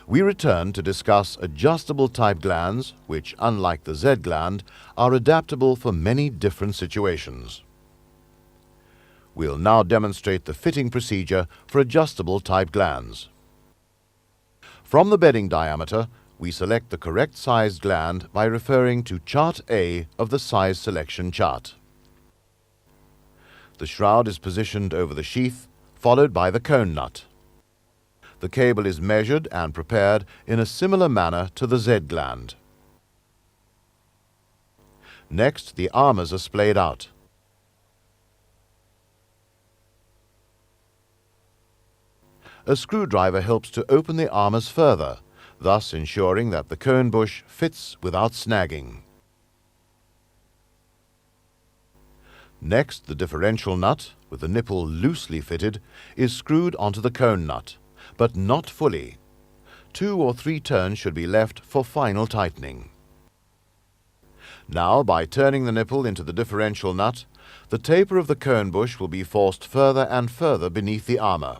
We return to discuss adjustable type glands, which, unlike the Z gland, are adaptable for many different situations. We'll now demonstrate the fitting procedure for adjustable type glands. From the bedding diameter, we select the correct sized gland by referring to Chart A of the size selection chart. The shroud is positioned over the sheath, followed by the cone nut. The cable is measured and prepared in a similar manner to the Z gland. Next, the armours are splayed out. A screwdriver helps to open the armours further, thus ensuring that the cone bush fits without snagging. Next, the differential nut, with the nipple loosely fitted, is screwed onto the cone nut, but not fully. 2 or 3 turns should be left for final tightening. Now, by turning the nipple into the differential nut, the taper of the cone bush will be forced further and further beneath the armour.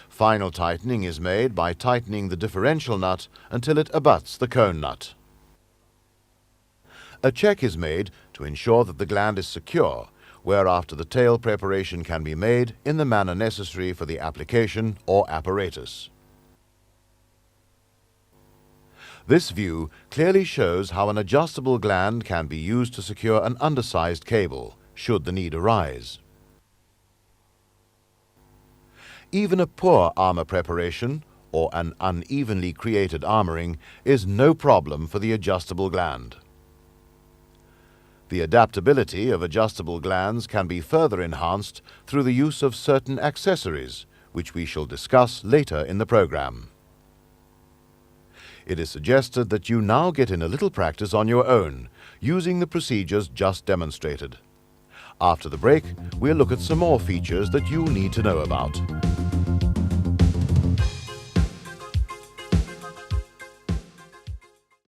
Final tightening is made by tightening the differential nut until it abuts the cone nut. A check is made to ensure that the gland is secure, whereafter the tail preparation can be made in the manner necessary for the application or apparatus. This view clearly shows how an adjustable gland can be used to secure an undersized cable, should the need arise. Even a poor armour preparation, or an unevenly created armouring, is no problem for the adjustable gland. The adaptability of adjustable glands can be further enhanced through the use of certain accessories, which we shall discuss later in the program. It is suggested that you now get in a little practice on your own, using the procedures just demonstrated. After the break, we'll look at some more features that you need to know about.